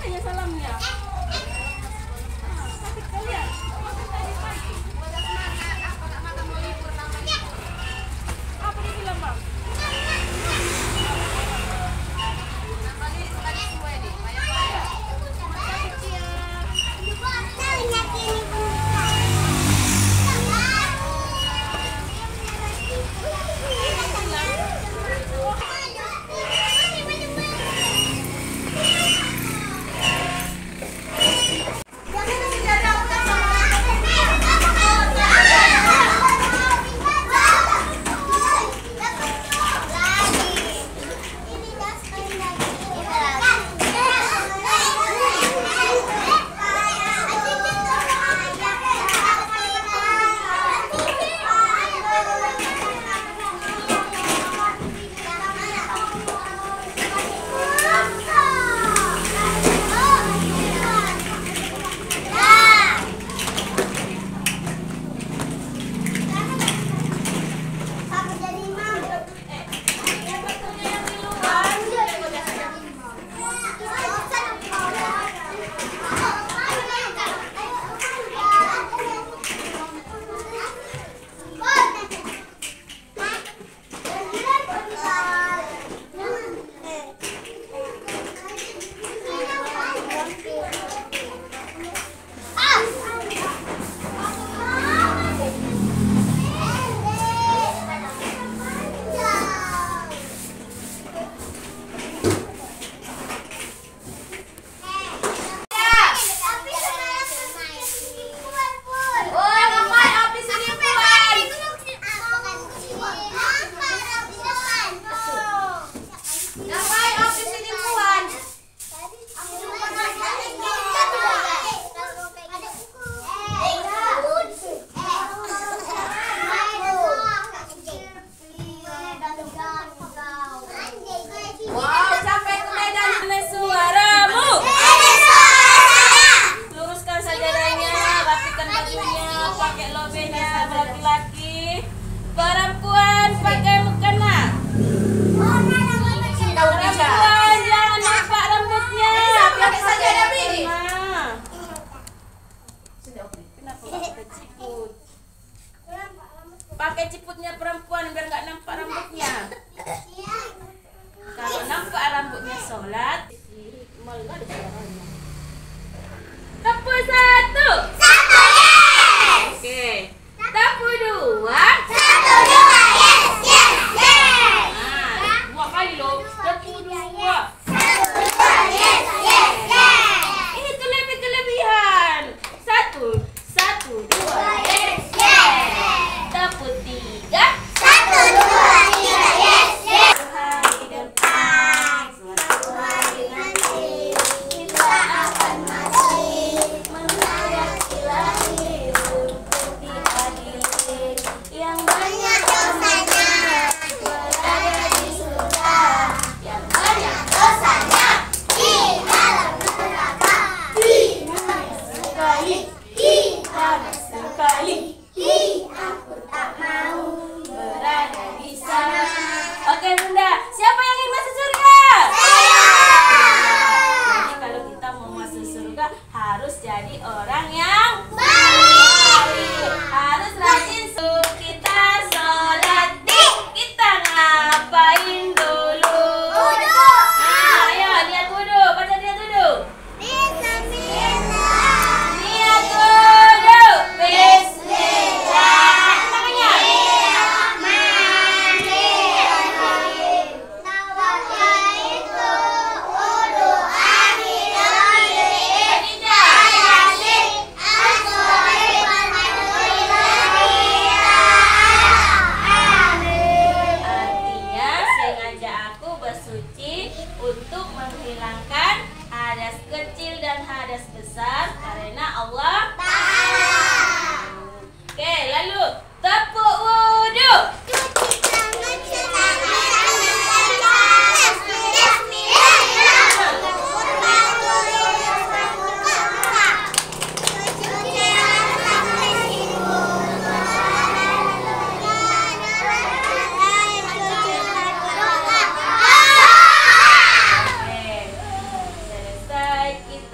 katanya salamnya. Tapi kalian tadi pagi. Apa dia bilang, Bang? Laki-laki, perempuan pakai mukena. Perempuan jangan nampak rambutnya. Pakai saja Nabi. Kenapa pakai ciput? Pakai ciputnya perempuan biar nggak nampak rambutnya. Kalau nampak rambutnya sholat, malah ada suaranya. Tepu satu. Oke. Tepu dua. Nah, dua kali loh. Tepu dua. Ini kelebihan. Satu, dua. Tepu tiga. Hari depan, suatu hari nanti kita akan mati menghadapi lahir untuk diadili. Yang banyak dosanya berada di surga, yang banyak dosanya di dalam neraka. Panas sekali, aku tak mau berada di sana. Oke Bunda, siapa yang ingin masuk surga? Jadi kalau kita mau masuk surga harus jadi orang yang baik. Harus rajin kita sholat. Kita ngapain dulu? Nah, ayo lihat wudhu. Baca dia wudhu. Niat wudhu. Bismillah. Tangannya. Artinya sengaja aku bersuci untuk menghilangkan hadas kecil dan hadas besar karena Allah Ta'ala. Oke, lalu tepuk wudhu. Selesai kita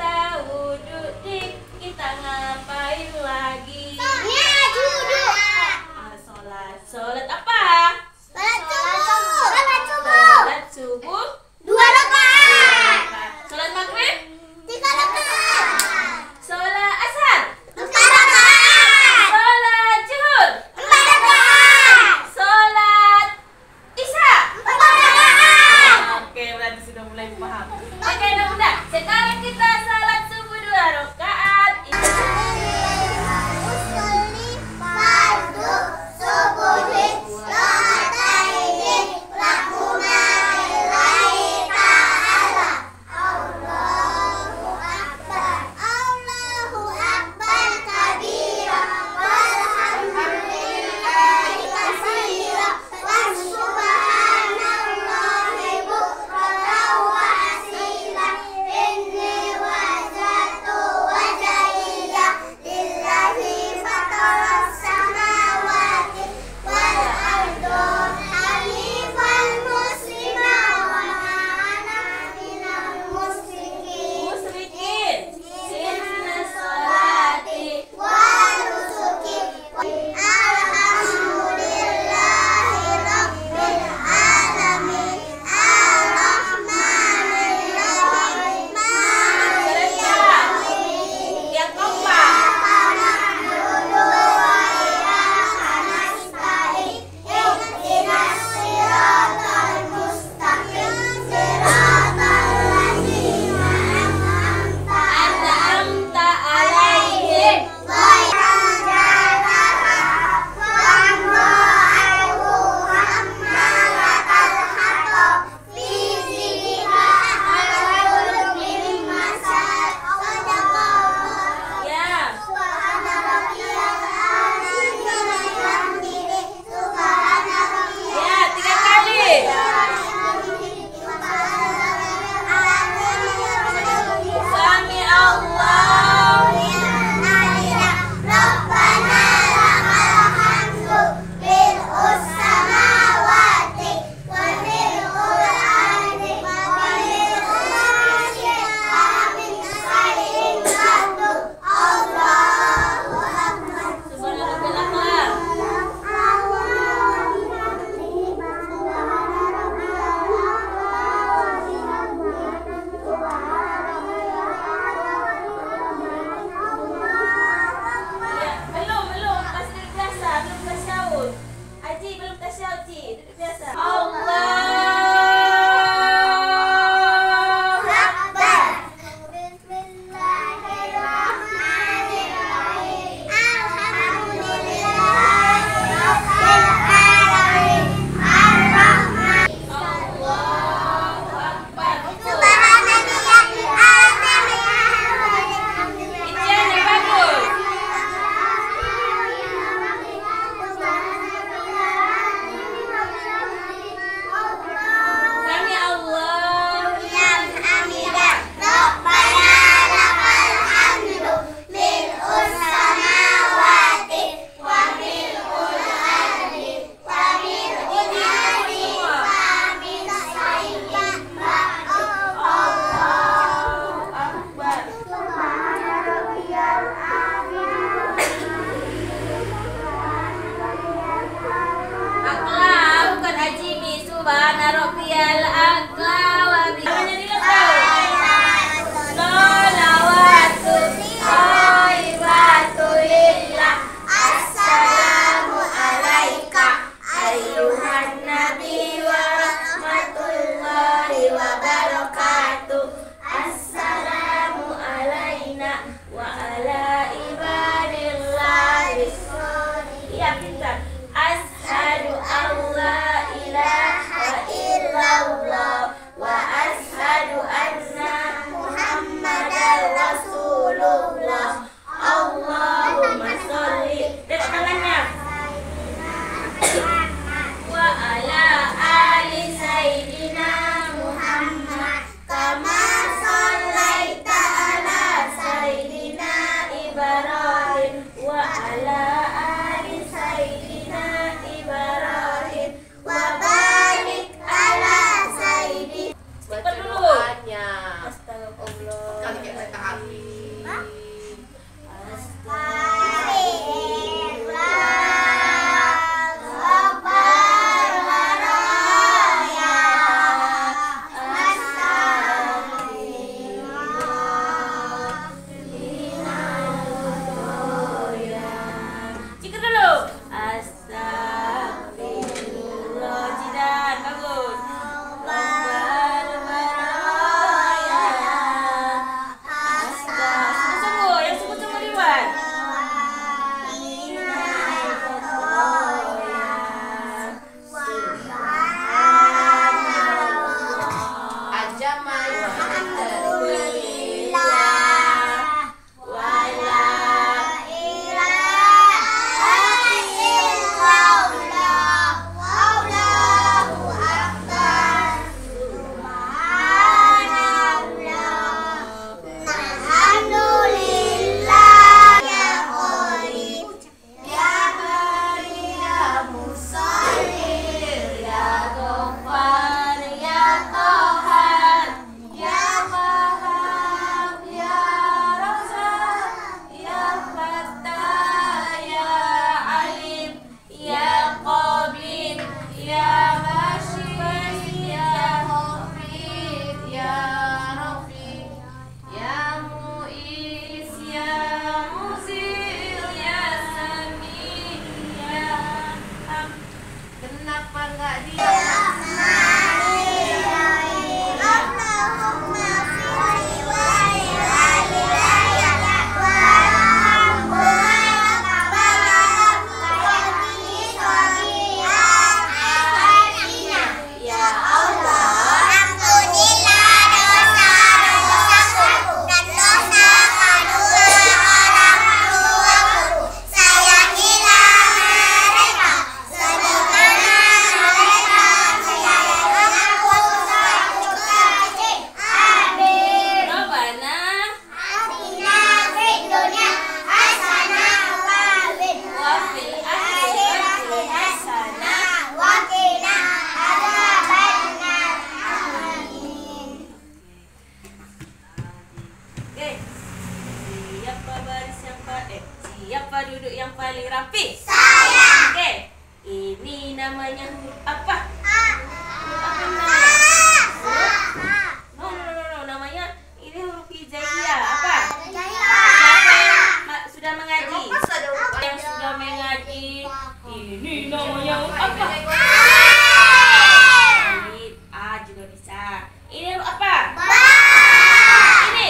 Rasulullah. Allahumma sholli. Tengok tangannya. Wa ala ali sayyidina Muhammad kama shallaita ala sayyidina Ibrahim wa ala ali sayyidina Ibrahim wa barik ala sayyidina. Baca doanya. Astagfirullah. Sekali kita taati. Siapa duduk yang paling rapi? Saya. Oke. Ini namanya huruf apa? A. Apa namanya? No. Namanya ini huruf hijaiyah. Apa? Siapa yang sudah mengaji? Yang sudah mengaji. Ini namanya huruf apa? Ini A juga bisa. Ini huruf apa? Ini.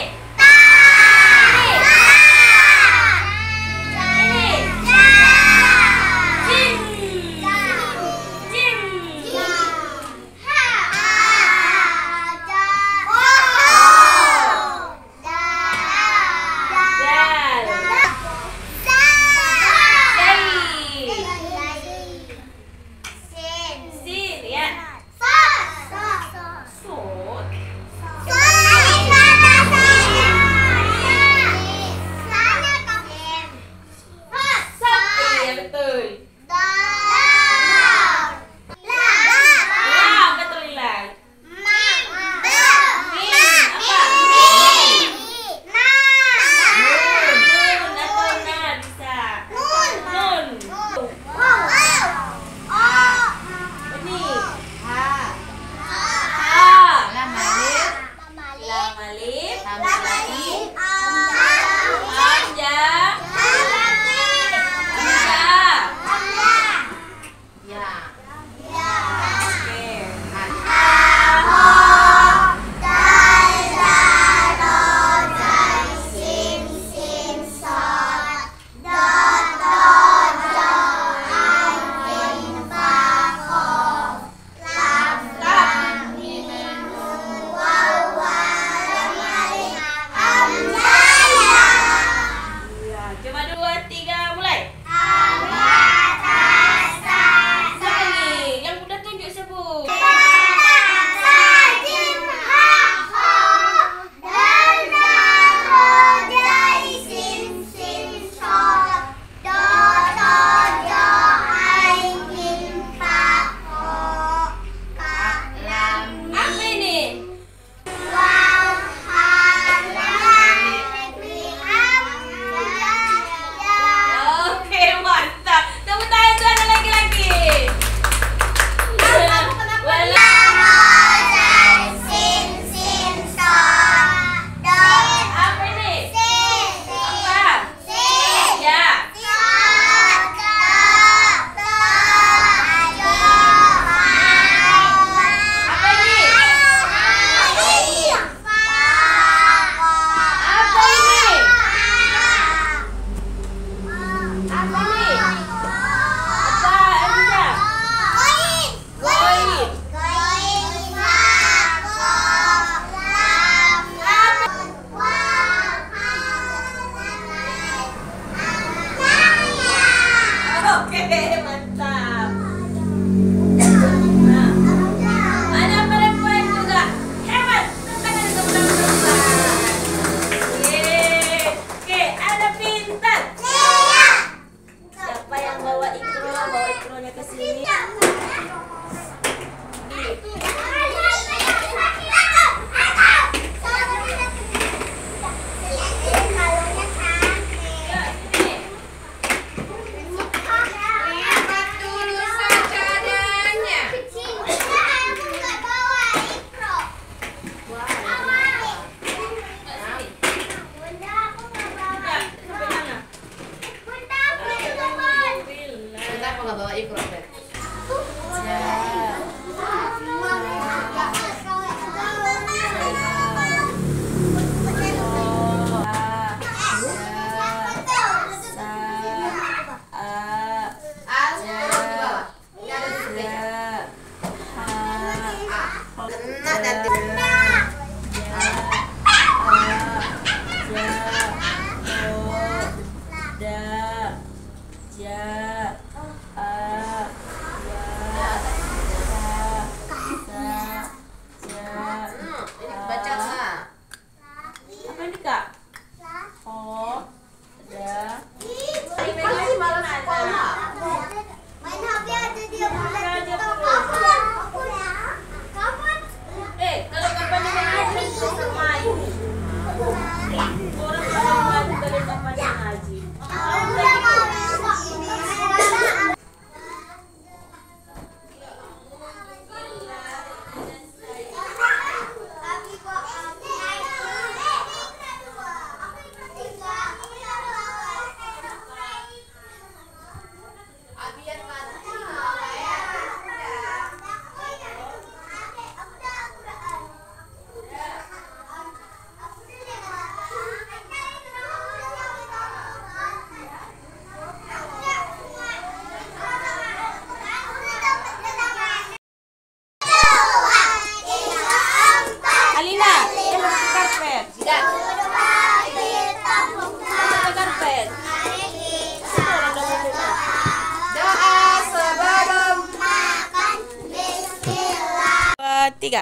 3.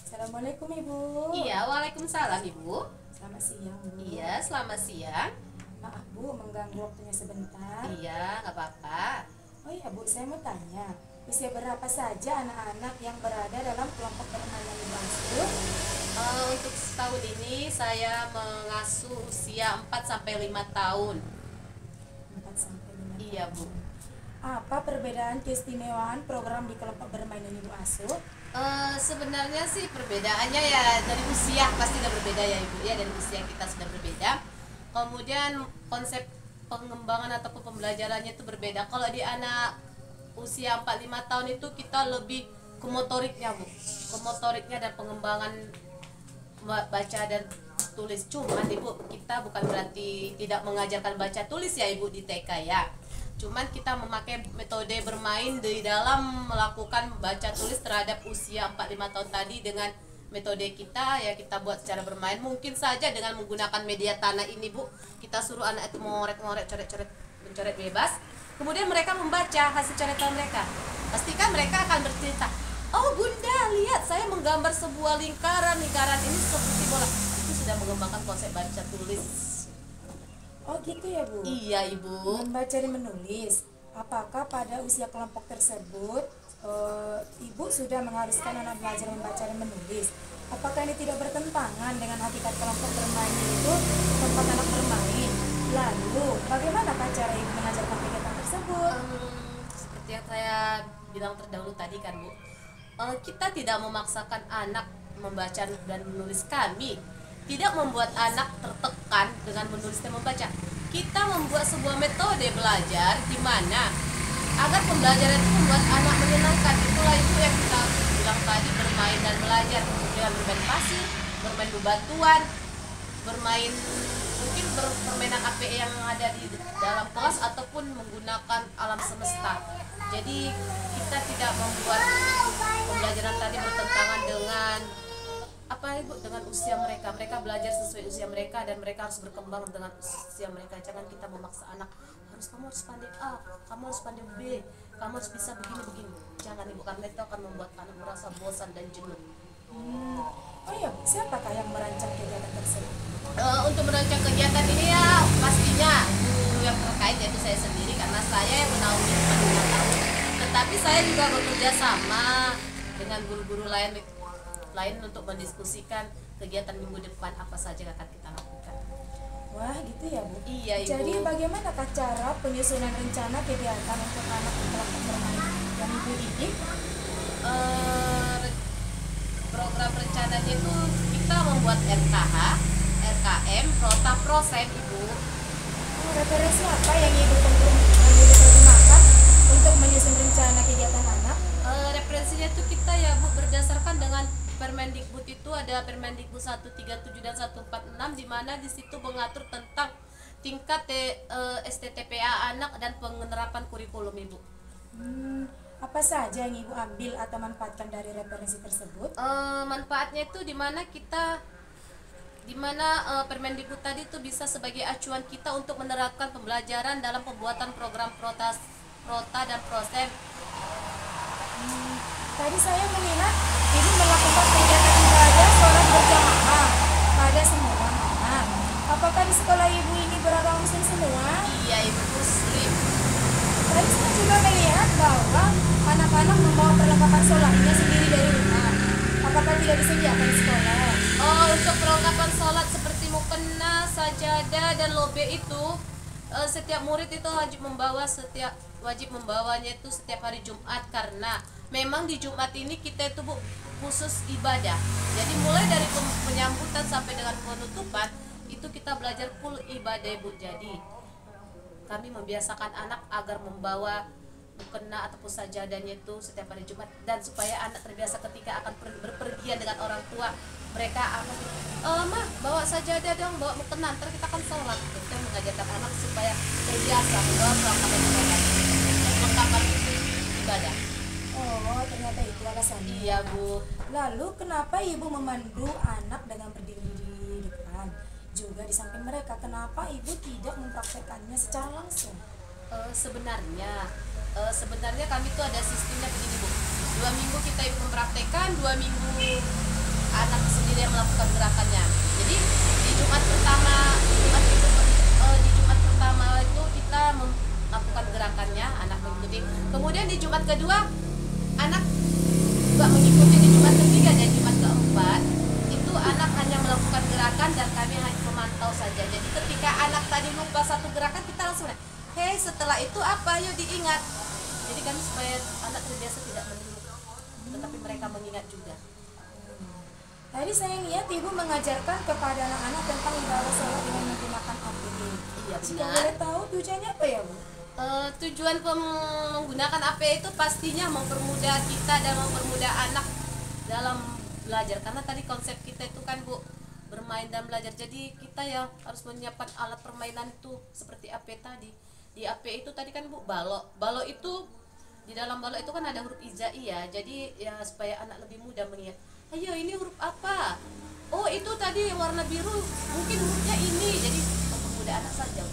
Assalamualaikum Ibu. Iya, waalaikumsalam Ibu. Selamat siang Bu. Iya, selamat siang. Maaf Bu, mengganggu waktunya sebentar. Iya, nggak apa-apa. Oh iya Bu, saya mau tanya, usia berapa saja anak-anak yang berada dalam kelompok permainan Ibu asuh? Untuk tahun ini saya mengasuh usia 4 sampai 5 tahun. 4 sampai 5 Iya, Bu. tahun. Apa perbedaan keistimewaan program di kelompok bermain Ibu asuh? Sebenarnya sih perbedaannya ya dari usia pasti udah berbeda ya Ibu ya, dari usia kita sudah berbeda. Kemudian konsep pengembangan ataupun pembelajarannya itu berbeda. Kalau di anak usia 4-5 tahun itu kita lebih ke motoriknya Bu, ke motoriknya dan pengembangan baca dan tulis. Cuman Ibu, kita bukan berarti tidak mengajarkan baca tulis ya Ibu di TK ya. Cuman kita memakai metode bermain di dalam melakukan baca tulis terhadap usia 4-5 tahun tadi dengan metode kita ya, kita buat secara bermain. Mungkin saja dengan menggunakan media tanah ini Bu, kita suruh anak itu mengorek-ngorek, coret-coret, mencoret bebas. Kemudian mereka membaca hasil coretan mereka. Pastikan mereka akan bercerita, oh Bunda lihat saya menggambar sebuah lingkaran, lingkaran ini seperti bola. Itu sudah mengembangkan konsep baca tulis. Oh gitu ya Bu? Iya Ibu. Membaca dan menulis. Apakah pada usia kelompok tersebut Ibu sudah mengharuskan anak belajar membaca dan menulis? Apakah ini tidak bertentangan dengan hakikat kelompok bermain itu tempat anak bermain? Lalu bagaimana cara Ibu mengajarkan kegiatan tersebut? Seperti yang saya bilang terdahulu tadi kan Bu, kita tidak memaksakan anak membaca dan menulis. Kami tidak membuat anak tertekan dengan menulis dan membaca. Kita membuat sebuah metode belajar di mana agar pembelajaran itu membuat anak menyenangkan. Itulah itu yang kita bilang tadi, bermain dan belajar. Dengan bermain pasir, bermain bebatuan, bermain mungkin permainan APE yang ada di dalam kelas ataupun menggunakan alam semesta. Jadi kita tidak membuat pembelajaran tadi bertentangan dengan dengan usia mereka. Mereka belajar sesuai usia mereka dan mereka harus berkembang dengan usia mereka. Jangan kita memaksa anak kamu harus pandai A, kamu harus pandai B, kamu harus bisa begini. Jangan Ibu, karena itu akan membuat anak merasa bosan dan jenuh. Oh iya, siapakah yang merancang kegiatan tersebut? Untuk merancang kegiatan ini ya pastinya guru yang terkait, yaitu saya sendiri karena saya yang menaungi 5 tahun. Tetapi saya juga bekerja sama dengan guru-guru lain untuk mendiskusikan kegiatan minggu depan apa saja yang akan kita lakukan. Wah gitu ya Bu? Iya Ibu. Jadi bagaimanakah cara penyusunan rencana kegiatan untuk anak kelompok bermain yang Ibu didik? Program rencananya itu kita membuat RKH, RKM, Prota, Prosem Ibu. Referensi apa yang Ibu pergunakan untuk menyusun rencana kegiatan anak? Referensinya itu kita ya Bu, berdasarkan dengan Permendikbud itu ada Permendikbud 137 dan 146 di mana di situ mengatur tentang tingkat STTPA anak dan penerapan kurikulum Ibu. Apa saja yang Ibu ambil atau manfaatkan dari referensi tersebut? Manfaatnya itu di mana Permendikbud tadi itu bisa sebagai acuan kita untuk menerapkan pembelajaran dalam pembuatan program Prota dan Prosem. Tadi saya melihat Ibu melakukan kegiatan ibadah sholat berjamaah pada semua anak. Apakah di sekolah Ibu ini beragama Muslim semua? Iya Ibu, Muslim. Tadi saya juga melihat bahwa anak-anak membawa perlengkapan sholatnya sendiri dari rumah. Apakah tidak disediakan di sekolah? Untuk perlengkapan sholat seperti mukena, sajadah, dan lobe itu setiap murid itu wajib membawanya itu setiap hari Jumat, karena memang di Jumat ini kita itu Bu khusus ibadah. Jadi mulai dari penyambutan sampai dengan penutupan itu kita belajar full ibadah Bu. Jadi kami membiasakan anak agar membawa mukena ataupun sajadahnya itu setiap hari Jumat, dan supaya anak terbiasa ketika akan berpergian dengan orang tua, mereka akan mah bawa sajadah dong, bawa mukena, ntar kita akan sholat. Kita mengajarkan anak supaya terbiasa membawa perlengkapan ibadah. Oh, ternyata itu alasannya. Iya Bu. Lalu kenapa Ibu memandu anak dengan berdiri di depan? Juga di samping mereka, kenapa Ibu tidak mempraktekannya secara langsung? Sebenarnya kami tuh ada sistemnya begini Bu. 2 minggu kita ibu mempraktekkan, 2 minggu anak sendiri yang melakukan gerakannya. Jadi di Jumat pertama itu kita melakukan gerakannya, anak mengikuti. Kemudian di Jumat kedua anak juga mengikuti. Di Jumat ketiga dan Jumat keempat itu anak hanya melakukan gerakan dan kami hanya memantau saja. Jadi ketika anak tadi lupa satu gerakan, kita langsung hei, setelah itu apa, yuk diingat. Jadi kan supaya anak terbiasa tidak menunggu, tetapi mereka mengingat juga. Tadi saya lihat ibu mengajarkan kepada anak-anak tentang ibadah sholat dengan menggunakan APD. Iya, Jika benar. boleh tahu tujuannya apa ya Bu? Tujuan menggunakan AP itu pastinya mempermudah kita dan mempermudah anak dalam belajar, karena tadi konsep kita itu kan Bu, bermain dan belajar. Jadi kita ya harus menyiapkan alat permainan itu seperti AP tadi. Di AP itu tadi kan Bu, balok itu, di dalam balok itu kan ada huruf ijai ya. Jadi ya supaya anak lebih mudah mengingat, ayo ini huruf apa, oh itu tadi warna biru, mungkin hurufnya ini. Jadi mempermudah anak saja.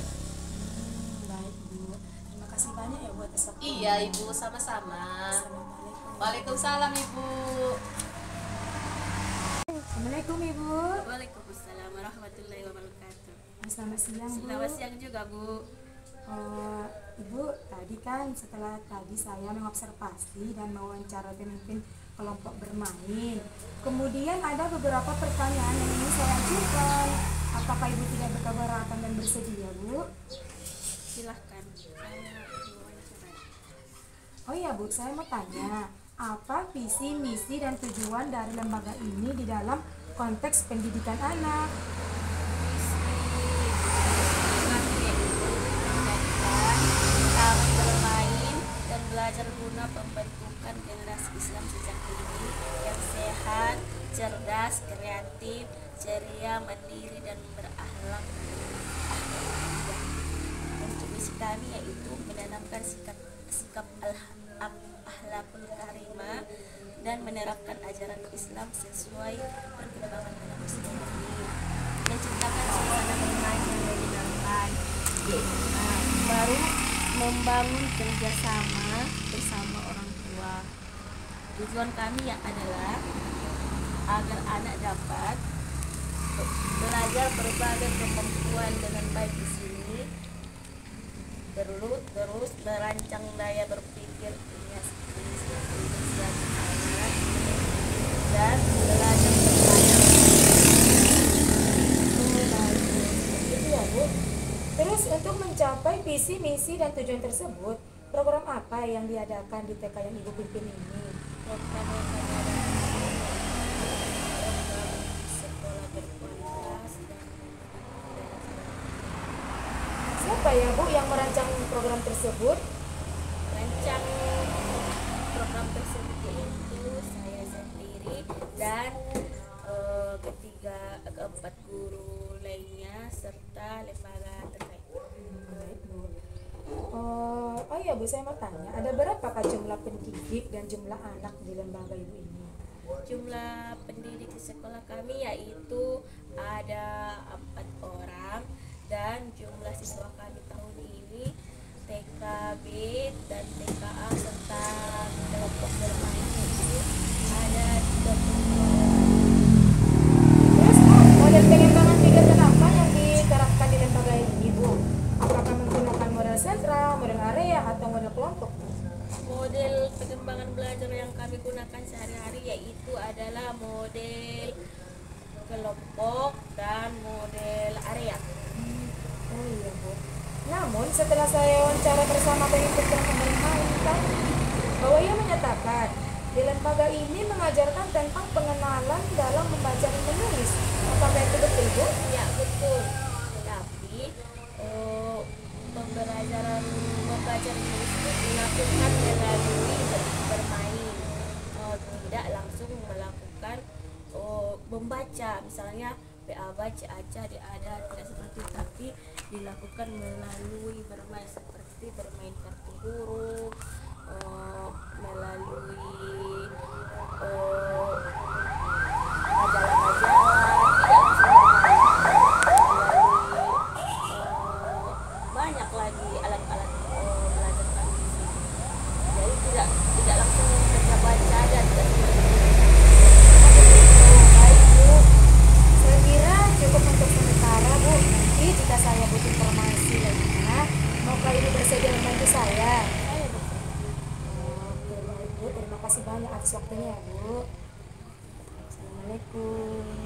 Baik Bu, terima kasih banyak ya Bu atas waktunya. Iya Ibu, sama-sama. Assalamualaikum. Waalaikumsalam Ibu. Assalamualaikum Ibu. Waalaikumsalam warahmatullahi wabarakatuh. Selamat siang Bu. Selamat siang juga Bu. Ibu, tadi kan setelah tadi saya mengobservasi dan mewawancara pemimpin kelompok bermain, kemudian ada beberapa pertanyaan yang ingin saya ajukan. Apakah Ibu tidak berkeberatan dan bersedia Bu? Silahkan. Saya diwawancara. Oh iya Bu, saya mau tanya, apa visi, misi, dan tujuan dari lembaga ini di dalam konteks pendidikan anak? Kami bermain dan belajar guna pembentukan generasi Islam sejak dini yang sehat, cerdas, kreatif, ceria, mandiri, dan berakhlak mulia. Untuk misi kami yaitu menanamkan sikap akhlakul karimah dan menerapkan ajaran Islam sesuai perkembangan anak usia dini, menciptakan suasana bermain yang menyenangkan, baru membangun kerjasama bersama orang tua. Tujuan kami yang adalah agar anak dapat belajar berbagai kemampuan dengan baik di sini, terus merancang daya berpikir inisiatif anak dan belajar bermain. Itu ya Bu. Terus untuk mencapai visi, misi, dan tujuan tersebut, program apa yang diadakan di TK yang Ibu pimpin ini? Program yang kami adakan program sekolah berkualitas dan Siapa ya Bu yang merancang program tersebut? rancang program tersebut yaitu saya sendiri dan keempat guru lainnya serta lembaga terkait. Baik Bu. Oh iya Bu, saya mau tanya, ada berapakah jumlah pendidik dan jumlah anak di lembaga Ibu ini? Jumlah pendidik di sekolah kami yaitu ada 4 orang dan jumlah siswa kami tahun ini TKB dan TKA serta kelompok bermain itu ada 32. Terus Bu, model pengembangan kegiatan apa yang diterapkan di lembaga ini Bu? Apakah menggunakan model sentral, model area, atau model kelompok? Model pengembangan belajar yang kami gunakan sehari-hari yaitu adalah model kelompok dan model area. Oh iya Bu. Namun setelah saya wawancara bersama pemimpin kelompok bermain tadi, bahwa ia menyatakan di lembaga ini mengajarkan tentang pengenalan dalam membaca dan menulis. Apakah itu betul Bu? Ya betul. Tapi pembelajaran membaca dan menulis itu dilakukan melalui bermain, tidak langsung melakukan membaca, misalnya PA baca aja ada tidak seperti itu, tapi dilakukan melalui bermain seperti bermain kartu huruf, melalui majalah-majalah, tidak langsung melalui banyak lagi alat-alat belajar kami di sini. Jadi tidak langsung baca banyak atas waktunya ya Bu. Assalamualaikum.